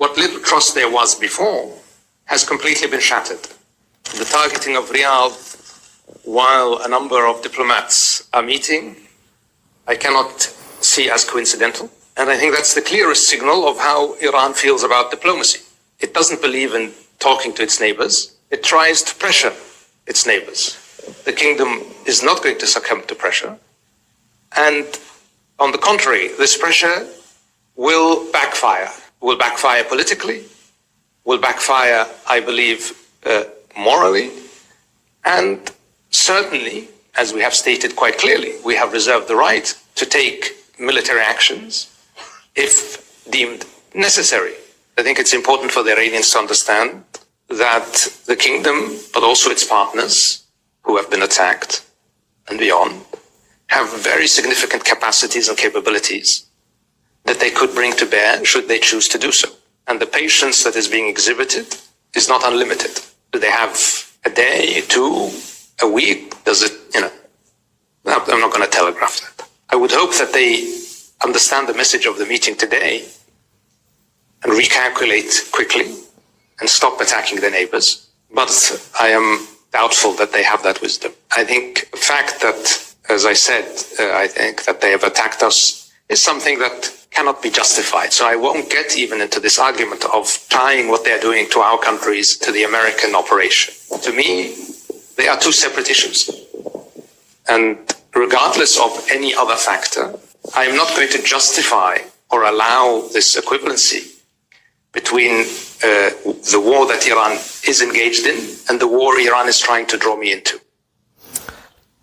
What little trust there was before has completely been shattered. The targeting of Riyadh while a number of diplomats are meeting, I cannot see as coincidental. And I think that's the clearest signal of how Iran feels about diplomacy. It doesn't believe in talking to its neighbors. It tries to pressure its neighbors. The kingdom is not going to succumb to pressure. And on the contrary, this pressure will backfire. Will backfire politically, will backfire, I believe, morally, and certainly, as we have stated quite clearly, we have reserved the right to take military actions if deemed necessary. I think it's important for the Iranians to understand that the kingdom, but also its partners who have been attacked and beyond, have very significant capacities and capabilities that they could bring to bear should they choose to do so. And the patience that is being exhibited is not unlimited. Do they have a day, 2, a week? Does it, I'm not going to telegraph that. I would hope that they understand the message of the meeting today and recalculate quickly and stop attacking their neighbors. But I am doubtful that they have that wisdom. I think the fact that, as I said, I think that they have attacked us is something that cannot be justified. So I won't get even into this argument of tying what they're doing to our countries to the American operation. To me, they are two separate issues. And regardless of any other factor, I am not going to justify or allow this equivalency between the war that Iran is engaged in and the war Iran is trying to draw me into.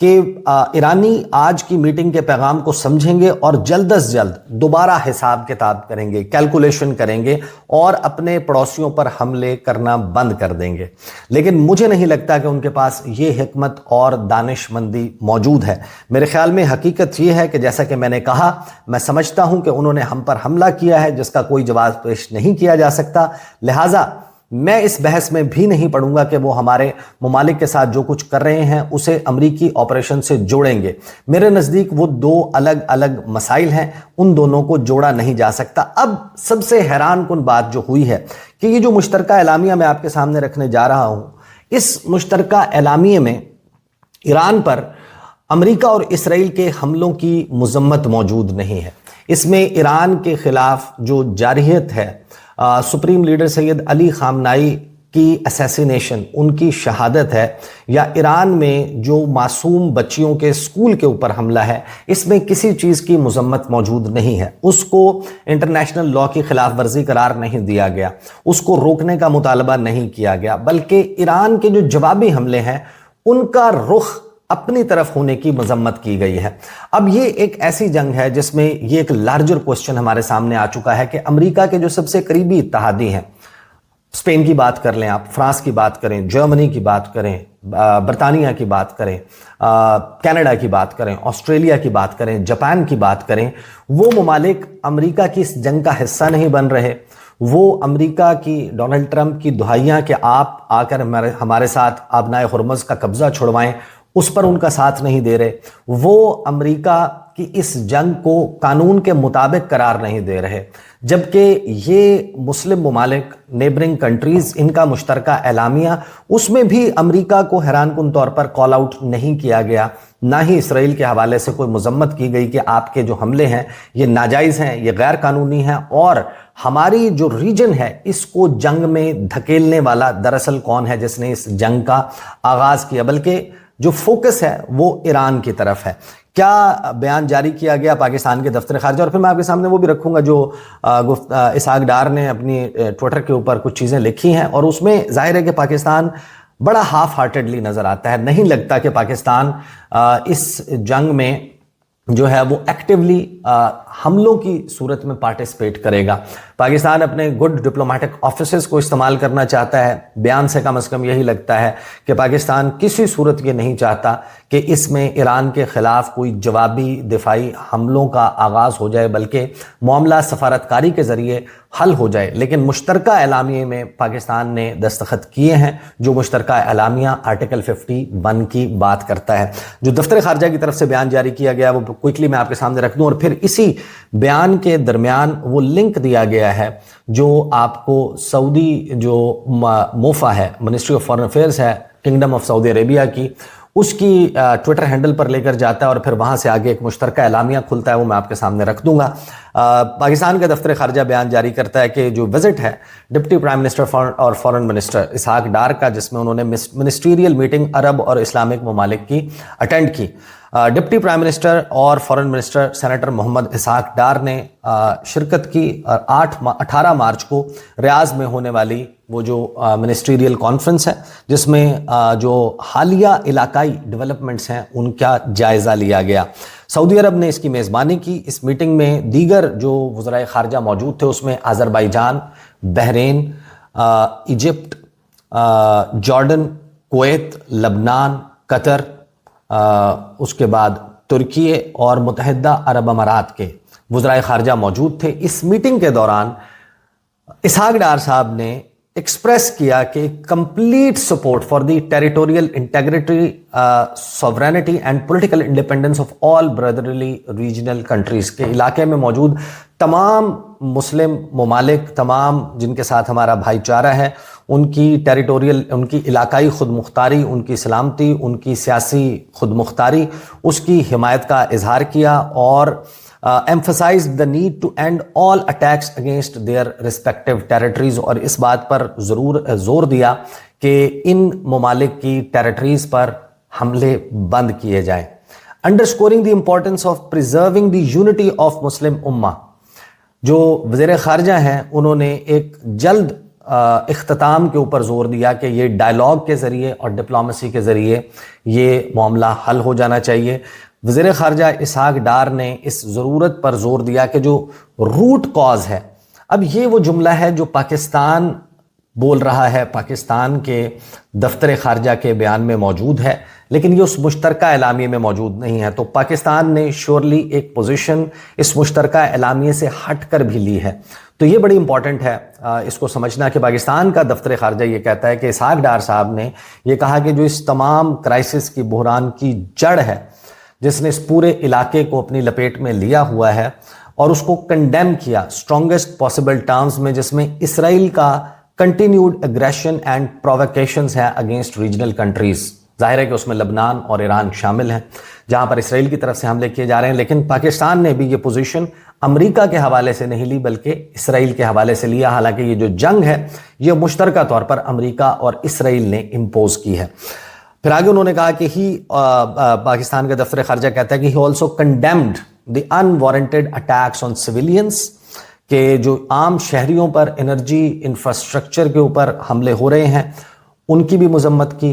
کہ ایرانی آج کی meeting کے پیغام کو سمجھیں گے اور جلد از جلد دوبارہ حساب کتاب کریں گے، کیلکولیشن کریں گے اور اپنے پڑوسیوں پر حملے کرنا بند کر دیں گے. لیکن مجھے نہیں لگتا کہ ان کے پاس یہ حکمت اور دانش مندی موجود ہے. میرے خیال میں حقیقت یہ ہے کہ جیسا کہ میں نے کہا، میں سمجھتا ہوں کہ انہوں نے ہم پر حملہ کیا ہے جس کا کوئی جواز پیش نہیں کیا جا سکتا. لہٰذا میں اس بحث میں بھی نہیں پڑوں گا کہ وہ ہمارے ممالک کے ساتھ جو کچھ کر رہے ہیں اسے امریکی آپریشن سے جوڑیں گے. میرے نزدیک وہ دو الگ الگ مسائل ہیں، ان دونوں کو جوڑا نہیں جا سکتا. اب سب سے حیران کن بات جو ہوئی ہے کہ یہ جو مشترکہ اعلامیہ میں آپ کے سامنے رکھنے جا رہا ہوں، اس مشترکہ اعلامیے میں ایران پر امریکہ اور اسرائیل کے حملوں کی مذمت موجود نہیں ہے. اس میں ایران کے خلاف جو جارحیت ہے، سپریم لیڈر سید علی خامنائی کی اسیسینیشن، ان کی شہادت ہے، یا ایران میں جو معصوم بچیوں کے اسکول کے اوپر حملہ ہے، اس میں کسی چیز کی مذمت موجود نہیں ہے. اس کو انٹرنیشنل لا کی خلاف ورزی قرار نہیں دیا گیا، اس کو روکنے کا مطالبہ نہیں کیا گیا، بلکہ ایران کے جو جوابی حملے ہیں ان کا رخ اپنی طرف ہونے کی مذمت کی گئی ہے. اب یہ ایک ایسی جنگ ہے جس میں یہ ایک لارجر کوسچن ہمارے سامنے آ چکا ہے کہ امریکہ کے جو سب سے قریبی اتحادی ہیں، اسپین کی بات کر لیں آپ، فرانس کی بات کریں، جرمنی کی بات کریں، برطانیہ کی بات کریں، کینیڈا کی بات کریں، آسٹریلیا کی بات کریں، جاپان کی بات کریں، وہ ممالک امریکہ کی اس جنگ کا حصہ نہیں بن رہے. وہ امریکہ کی، ڈونلڈ ٹرمپ کی دہائیاں کہ آپ آ کر ہمارے ساتھ آبنائے ہرمز کا قبضہ چھڑوائیں، اس پر ان کا ساتھ نہیں دے رہے. وہ امریکہ کی اس جنگ کو قانون کے مطابق قرار نہیں دے رہے، جبکہ یہ مسلم ممالک، نیبرنگ کنٹریز، ان کا مشترکہ اعلامیہ، اس میں بھی امریکہ کو حیران کن طور پر کال آؤٹ نہیں کیا گیا، نہ ہی اسرائیل کے حوالے سے کوئی مذمت کی گئی کہ آپ کے جو حملے ہیں یہ ناجائز ہیں، یہ غیر قانونی ہیں، اور ہماری جو ریجن ہے اس کو جنگ میں دھکیلنے والا دراصل کون ہے جس نے اس جنگ کا آغاز کیا. بلکہ جو فوکس ہے وہ ایران کی طرف ہے. کیا بیان جاری کیا گیا پاکستان کے دفتر خارجہ، اور پھر میں آپ کے سامنے وہ بھی رکھوں گا جو اسحاق ڈار نے اپنی ٹویٹر کے اوپر کچھ چیزیں لکھی ہیں، اور اس میں ظاہر ہے کہ پاکستان بڑا ہاف ہارٹیڈلی نظر آتا ہے. نہیں لگتا کہ پاکستان اس جنگ میں جو ہے وہ ایکٹیولی حملوں کی صورت میں پارٹیسپیٹ کرے گا. پاکستان اپنے گڈ ڈپلومیٹک آفیسز کو استعمال کرنا چاہتا ہے. بیان سے کم از کم یہی لگتا ہے کہ پاکستان کسی صورت یہ نہیں چاہتا کہ اس میں ایران کے خلاف کوئی جوابی دفاعی حملوں کا آغاز ہو جائے، بلکہ معاملہ سفارتکاری کے ذریعے حل ہو جائے. لیکن مشترکہ اعلامیے میں پاکستان نے دستخط کیے ہیں، جو مشترکہ اعلامیہ آرٹیکل 51 کی بات کرتا ہے. جو دفتر خارجہ کی طرف سے بیان جاری کیا گیا وہ کوئکلی میں آپ کے سامنے رکھ دوں، اور پھر اسی بیان کے درمیان وہ لنک دیا گیا ہے جو آپ کو سعودی جو موفا ہے، منسٹری آف فارن افیئرز ہے کنگڈم آف سعودی عربیہ کی، اس کی ٹویٹر ہینڈل پر لے کر جاتا ہے، اور پھر وہاں سے آگے ایک مشترکہ اعلامیہ کھلتا ہے، وہ میں آپ کے سامنے رکھ دوں گا. پاکستان کا دفتر خارجہ بیان جاری کرتا ہے کہ جو وزٹ ہے ڈپٹی پرائم منسٹر اور فارن منسٹر اسحاق ڈار کا، جس میں انہوں نے منسٹریل میٹنگ عرب اور اسلامک ممالک کی اٹینڈ کی. ڈپٹی پرائم منسٹر اور foreign minister senator Muhammad Ishaq Dar نے شرکت کی، اور 18 مارچ کو ریاض میں ہونے والی وہ جو منسٹریل کانفرنس ہے، جس میں جو حالیہ علاقائی ڈیولپمنٹس ہیں ان کا جائزہ لیا گیا. سعودی عرب نے اس کی میزبانی کی. اس میٹنگ میں دیگر جو وزرائے خارجہ موجود تھے، اس میں Azerbaijan, Bahrain, Egypt, Jordan, Kuwait, لبنان، قطر، اس کے بعد ترکی اور متحدہ عرب امارات کے وزرائے خارجہ موجود تھے. اس میٹنگ کے دوران اسحاق ڈار صاحب نے ایکسپریس کیا کہ complete support for the territorial integrity, sovereignty and political independence of all brotherly regional countries, کے علاقے میں موجود تمام مسلم ممالک، تمام جن کے ساتھ ہمارا بھائی چارہ ہے، ان کی ٹیریٹوریل، ان کی علاقائی خود مختاری، ان کی سلامتی، ان کی سیاسی خود مختاری، اس کی حمایت کا اظہار کیا، اور emphasized the need to end all attacks against their respective territories، اور اس بات پر ضرور زور دیا کہ ان ممالک کی ٹیریٹریز پر حملے بند کیے جائیں. Underscoring the importance of preserving the unity of Muslim Ummah، جو وزیر خارجہ ہیں انہوں نے ایک جلد اختتام کے اوپر زور دیا کہ یہ ڈائلاگ کے ذریعے اور ڈپلومیسی کے ذریعے یہ معاملہ حل ہو جانا چاہیے۔ وزیر خارجہ اسحاق ڈار نے اس ضرورت پر زور دیا کہ جو روٹ کاز ہے، اب یہ وہ جملہ ہے جو پاکستان بول رہا ہے، پاکستان کے دفتر خارجہ کے بیان میں موجود ہے، لیکن یہ اس مشترکہ اعلامیے میں موجود نہیں ہے۔ تو پاکستان نے شیورلی ایک پوزیشن اس مشترکہ اعلامیے سے ہٹ کر بھی لی ہے۔ تو یہ بڑی امپورٹنٹ ہے اس کو سمجھنا کہ پاکستان کا دفتر خارجہ یہ کہتا ہے کہ اسحاق ڈار صاحب نے یہ کہا کہ جو اس تمام کرائسس کی، بحران کی جڑ ہے، جس نے اس پورے علاقے کو اپنی لپیٹ میں لیا ہوا ہے، اور اس کو کنڈیم کیا اسٹرانگسٹ پاسبل ٹرمز میں، جس میں اسرائیل کا کنٹینیوڈ اگریشن اینڈ پرووکیشنز ہیں اگینسٹ ریجنل کنٹریز۔ ظاہر ہے کہ اس میں لبنان اور ایران شامل ہیں جہاں پر اسرائیل کی طرف سے حملے کیے جا رہے ہیں، لیکن پاکستان نے بھی یہ پوزیشن امریکہ کے حوالے سے نہیں لی بلکہ اسرائیل کے حوالے سے لیا، حالانکہ یہ جو جنگ ہے یہ مشترکہ طور پر امریکہ اور اسرائیل نے امپوز کی ہے۔ پھر آگے انہوں نے کہا کہ پاکستان کا دفتر خارجہ کہتا ہے کہ he also condemned the unwarranted attacks on civilians، کہ جو عام شہریوں پر انرجی انفراسٹرکچر کے اوپر حملے ہو رہے ہیں ان کی بھی مذمت کی،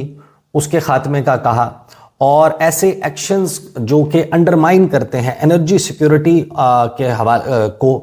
اس کے خاتمے کا کہا، اور ایسے ایکشنز جو کہ انڈرمائن کرتے ہیں انرجی سیکیورٹی کے حوالے کو،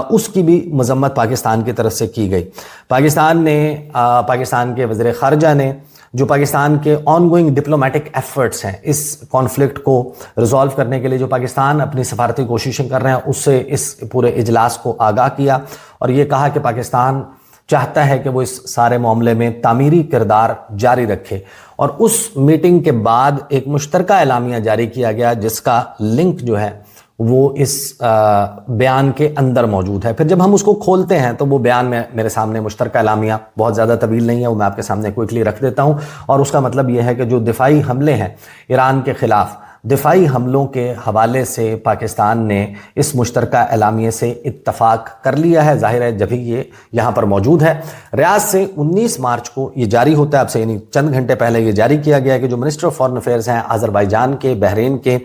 اس کی بھی مذمت پاکستان کی طرف سے کی گئی۔ پاکستان کے وزیر خارجہ نے جو پاکستان کے آن گوئنگ ڈپلومیٹک ایفرٹس ہیں اس کانفلکٹ کو ریزالو کرنے کے لیے، جو پاکستان اپنی سفارتی کوششیں کر رہے ہیں، اس سے اس پورے اجلاس کو آگاہ کیا اور یہ کہا کہ پاکستان چاہتا ہے کہ وہ اس سارے معاملے میں تعمیری کردار جاری رکھے، اور اس میٹنگ کے بعد ایک مشترکہ اعلامیہ جاری کیا گیا جس کا لنک جو ہے وہ اس بیان کے اندر موجود ہے۔ پھر جب ہم اس کو کھولتے ہیں تو وہ بیان میں میرے سامنے مشترکہ اعلامیہ بہت زیادہ طویل نہیں ہے، وہ میں آپ کے سامنے کوئکلی رکھ دیتا ہوں، اور اس کا مطلب یہ ہے کہ جو دفاعی حملے ہیں ایران کے خلاف، دفاعی حملوں کے حوالے سے پاکستان نے اس مشترکہ اعلامیے سے اتفاق کر لیا ہے۔ ظاہر ہے جبھی یہ یہاں پر موجود ہے۔ ریاض سے 19 مارچ کو یہ جاری ہوتا ہے، اب سے یعنی چند گھنٹے پہلے یہ جاری کیا گیا کہ جو منسٹر آف فارن افیئرز ہیں آذربائیجان کے، بحرین کے،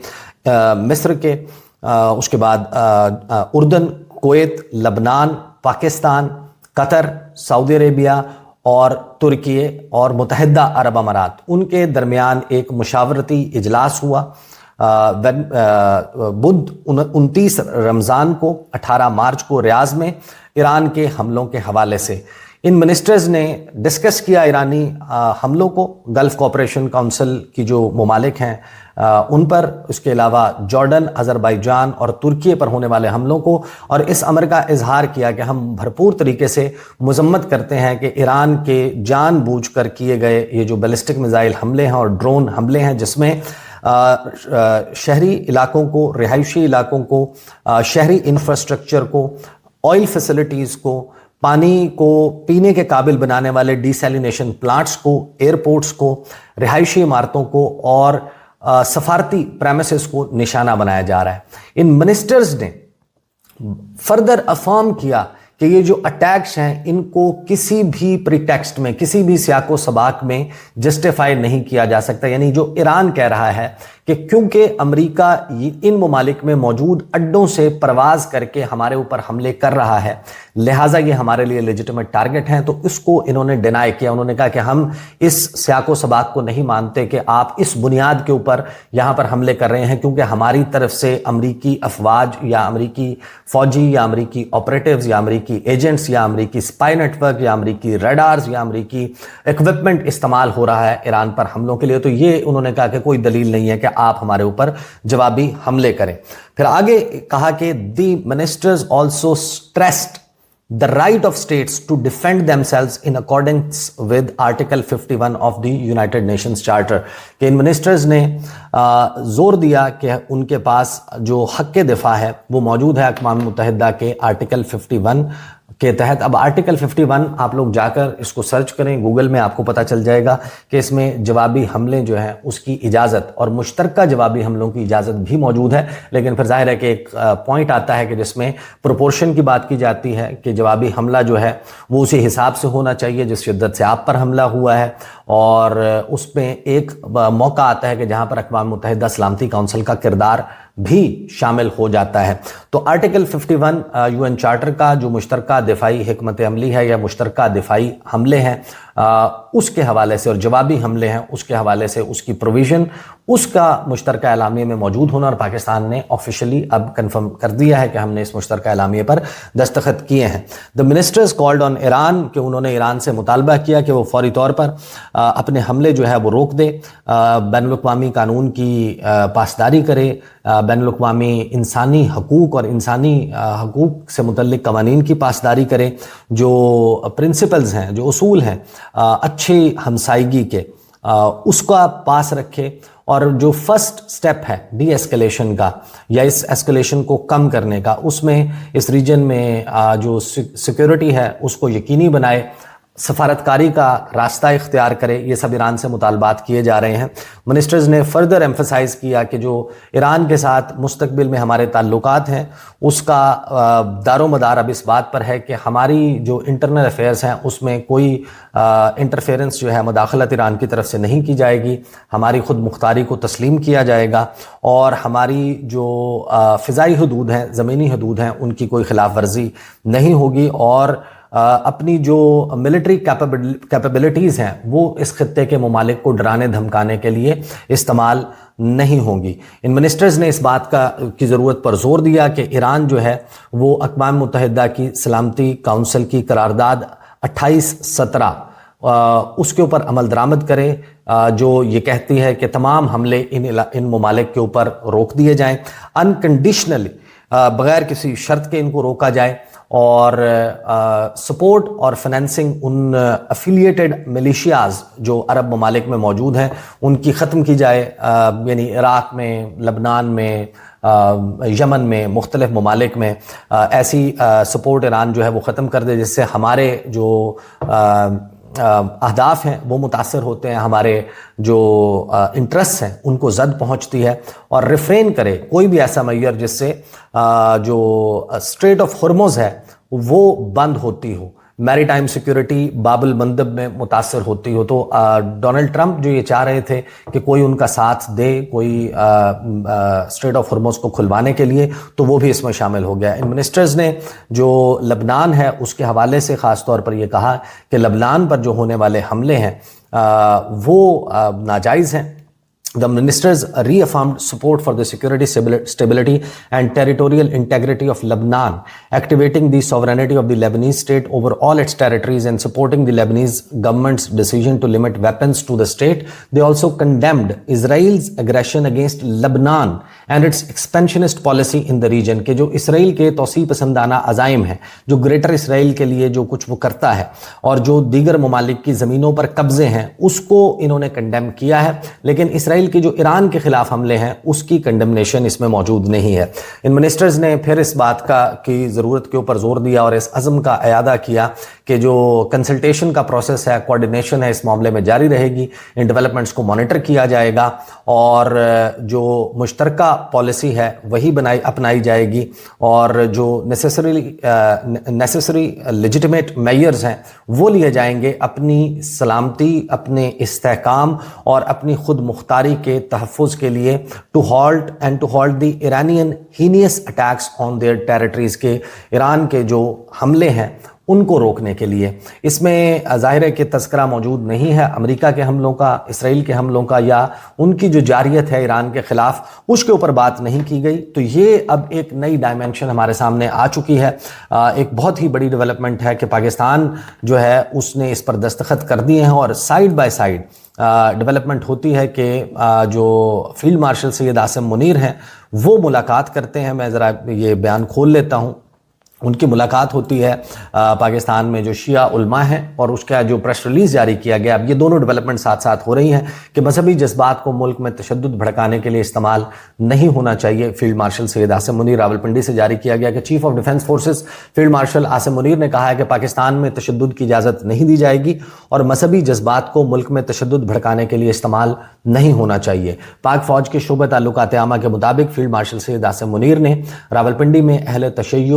مصر کے، اس کے بعد اردن، کویت، لبنان، پاکستان، قطر، سعودی عربیہ اور ترکی اور متحدہ عرب امارات، ان کے درمیان ایک مشاورتی اجلاس ہوا بدھ 29 رمضان کو، 18 مارچ کو ریاض میں، ایران کے حملوں کے حوالے سے۔ ان منسٹرز نے ڈسکس کیا ایرانی حملوں کو، گلف کوآپریشن کونسل کی جو ممالک ہیں ان پر، اس کے علاوہ جارڈن، آذربائیجان اور ترکی پر ہونے والے حملوں کو، اور اس امر کا اظہار کیا کہ ہم بھرپور طریقے سے مذمت کرتے ہیں کہ ایران کے جان بوجھ کر کیے گئے یہ جو بیلسٹک میزائل حملے ہیں اور ڈرون حملے ہیں، جس میں شہری علاقوں کو، رہائشی علاقوں کو، شہری انفراسٹرکچر کو، آئل فیسلٹیز کو، پانی کو پینے کے قابل بنانے والے ڈیسیلینیشن پلانٹس کو، ایئرپورٹس کو، رہائشی عمارتوں کو اور سفارتی پریمیسز کو نشانہ بنایا جا رہا ہے۔ ان منسٹرز نے فردر افرم کیا کہ یہ جو اٹیکس ہیں ان کو کسی بھی پریٹیکسٹ میں، کسی بھی سیاق و سباق میں جسٹیفائی نہیں کیا جا سکتا، یعنی جو ایران کہہ رہا ہے کہ کیونکہ امریکہ ان ممالک میں موجود اڈوں سے پرواز کر کے ہمارے اوپر حملے کر رہا ہے، لہٰذا یہ ہمارے لیے لیجٹیمیٹ ٹارگٹ ہیں، تو اس کو انہوں نے ڈینائی کیا۔ انہوں نے کہا کہ ہم اس سیاق و سباق کو نہیں مانتے کہ آپ اس بنیاد کے اوپر یہاں پر حملے کر رہے ہیں، کیونکہ ہماری طرف سے امریکی افواج یا امریکی فوجی یا امریکی آپریٹیوز یا امریکی ایجنٹس یا امریکی سپائی نیٹ ورک یا امریکی ریڈارز یا امریکی ایکوپمنٹ استعمال ہو رہا ہے ایران پر حملوں کے لیے۔ تو یہ انہوں نے کہا کہ کوئی دلیل نہیں ہے کہ آپ ہمارے اوپر جوابی حملے کریں۔ پھر آگے کہا کہ the ministers also stressed the right of states to defend themselves in accordance with Article 51 of the United Nations Charter، کہ ان منسٹرز نے زور دیا کہ ان کے پاس جو حق دفاع ہے وہ موجود ہے اقوام متحدہ کے آرٹیکل 51 کے تحت۔ اب آرٹیکل 51 آپ لوگ جا کر اس کو سرچ کریں گوگل میں، آپ کو پتہ چل جائے گا کہ اس میں جوابی حملے جو ہیں اس کی اجازت اور مشترکہ جوابی حملوں کی اجازت بھی موجود ہے، لیکن پھر ظاہر ہے کہ ایک پوائنٹ آتا ہے کہ جس میں پروپورشن کی بات کی جاتی ہے کہ جوابی حملہ جو ہے وہ اسی حساب سے ہونا چاہیے جس شدت سے آپ پر حملہ ہوا ہے، اور اس میں ایک موقع آتا ہے کہ جہاں پر اقوام متحدہ سلامتی کونسل کا کردار بھی شامل ہو جاتا ہے۔ تو آرٹیکل 51 UN چارٹر کا جو مشترکہ دفاعی حکمت عملی ہے یا مشترکہ دفاعی حملے ہیں اس کے حوالے سے اور جوابی حملے ہیں اس کے حوالے سے اس کی پروویژن اس کا مشترکہ اعلامیے میں موجود ہونا، اور پاکستان نے آفیشلی اب کنفرم کر دیا ہے کہ ہم نے اس مشترکہ اعلامیے پر دستخط کیے ہیں۔ The ministers called on Iran کہ انہوں نے ایران سے مطالبہ کیا کہ وہ فوری طور پر اپنے حملے جو ہے وہ روک دے، بین الاقوامی قانون کی پاسداری کرے، بین الاقوامی انسانی حقوق اور انسانی حقوق سے متعلق قوانین کی پاسداری کرے، جو پرنسپلز ہیں، جو اصول ہیں اچھی ہمسائیگی کے، اس کا پاس رکھے، اور جو فرسٹ سٹیپ ہے ڈی ایسکلیشن کا یا اس ایسکلیشن کو کم کرنے کا، اس میں اس ریجن میں جو سیکیورٹی ہے اس کو یقینی بنائے، سفارتکاری کا راستہ اختیار کرے۔ یہ سب ایران سے مطالبات کیے جا رہے ہیں۔ منسٹرز نے فردر ایمفسائز کیا کہ جو ایران کے ساتھ مستقبل میں ہمارے تعلقات ہیں اس کا دار و مدار اب اس بات پر ہے کہ ہماری جو انٹرنل افیئرز ہیں اس میں کوئی انٹرفیرنس جو ہے مداخلت ایران کی طرف سے نہیں کی جائے گی، ہماری خود مختاری کو تسلیم کیا جائے گا، اور ہماری جو فضائی حدود ہیں، زمینی حدود ہیں، ان کی کوئی خلاف ورزی نہیں ہوگی، اور اپنی جو ملٹری کیپیبلٹیز ہیں وہ اس خطے کے ممالک کو ڈرانے دھمکانے کے لیے استعمال نہیں ہوں گی۔ ان منسٹرز نے اس بات کی ضرورت پر زور دیا کہ ایران جو ہے وہ اقوام متحدہ کی سلامتی کونسل کی قرارداد 2817 اس کے اوپر عمل درآمد کرے، جو یہ کہتی ہے کہ تمام حملے ان ممالک کے اوپر روک دیے جائیں، انکنڈیشنلی، بغیر کسی شرط کے ان کو روکا جائے، اور سپورٹ اور فنانسنگ ان افیلیٹڈ ملیشیاز جو عرب ممالک میں موجود ہیں ان کی ختم کی جائے، یعنی عراق میں، لبنان میں، یمن میں، مختلف ممالک میں ایسی سپورٹ ایران جو ہے وہ ختم کر دے، جس سے ہمارے جو اہداف ہیں وہ متاثر ہوتے ہیں، ہمارے جو انٹرسٹ ہیں ان کو زد پہنچتی ہے، اور ریفرین کرے کوئی بھی ایسا معیار جس سے جو اسٹریٹ آف ہرمز ہے وہ بند ہوتی ہو، میری ٹائم سیکیورٹی باب المندب میں متاثر ہوتی ہو۔ تو ڈونلڈ ٹرمپ جو یہ چاہ رہے تھے کہ کوئی ان کا ساتھ دے، کوئی اسٹریٹ آف ہرمز کو کھلوانے کے لیے، تو وہ بھی اس میں شامل ہو گیا۔ ان منسٹرز نے جو لبنان ہے اس کے حوالے سے خاص طور پر یہ کہا کہ لبنان پر جو ہونے والے حملے ہیں وہ ناجائز ہیں۔ The ministers reaffirmed support for the security, stability and territorial integrity of Lebanon, activating the sovereignty of the Lebanese state over all its territories and supporting the Lebanese government's decision to limit weapons to the state. They also condemned Israel's aggression against Lebanon and its expansionist policy in the region, کہ جو اسرائیل کے توسیع پسندانہ عزائم ہیں، جو greater اسرائیل کے لیے جو کچھ وہ کرتا ہے اور جو دیگر ممالک کی زمینوں پر قبضے ہیں اس کو انہوں نے کنڈیم کیا ہے، لیکن اسرائیل کی جو ایران کے خلاف حملے ہیں اس کی کنڈمنیشن اس میں موجود نہیں ہے۔ ان منسٹرز نے پھر اس بات کی ضرورت کے اوپر زور دیا اور اس عزم کا اعادہ کیا کہ جو کنسلٹیشن کا پروسیس ہے، کوارڈینیشن ہے، اس معاملے میں جاری رہے گی، ان ڈیولپمنٹس کو مانیٹر کیا جائے گا، اور جو مشترکہ پالیسی ہے وہی اپنائی جائے گی، اور جو نیسیسری لیجٹیمیٹ میئرز ہیں وہ لیے جائیں گے اپنی سلامتی، اپنے استحکام اور اپنی خود مختاری کے تحفظ کے لیے، to halt the Iranian heinous attacks on their territories, کے ایران کے جو حملے ہیں ان کو روکنے کے لیے۔ اس میں ظاہر ہے کہ تذکرہ موجود نہیں ہے امریکہ کے حملوں کا، اسرائیل کے حملوں کا، یا ان کی جو جاریت ہے ایران کے خلاف اس کے اوپر بات نہیں کی گئی۔ تو یہ اب ایک نئی ڈائمنشن ہمارے سامنے آ چکی ہے، ایک بہت ہی بڑی ڈیولپمنٹ ہے کہ پاکستان جو ہے اس نے اس پر دستخط کر دیے ہیں، اور سائیڈ بائی سائیڈ ڈیولپمنٹ ہوتی ہے کہ جو فیلڈ مارشل سید عاصم منیر ہیں وہ ملاقات کرتے ہیں۔ میں ذرا یہ بیان کھول لیتا ہوں، ان کی ملاقات ہوتی ہے پاکستان میں جو شیعہ علماء ہیں، اور اس کا جو پریس ریلیز جاری کیا گیا۔ اب یہ دونوں ڈیولپمنٹ ساتھ ساتھ ہو رہی ہیں کہ مذہبی جذبات کو ملک میں تشدد بھڑکانے کے لیے استعمال نہیں ہونا چاہیے۔ فیلڈ مارشل سید عاصم منیر، راولپنڈی سے جاری کیا گیا کہ chief of defence forces field marshal Asim Munir نے کہا ہے کہ پاکستان میں تشدد کی اجازت نہیں دی جائے گی، اور مذہبی جذبات کو ملک میں تشدد بھڑکانے کے لیے استعمال نہیں ہونا چاہیے۔ پاک فوج کے شعبہ تعلقات عامہ کے مطابق فیلڈ مارشل سید عاصم منیر نے راولپنڈی میں اہل تشیع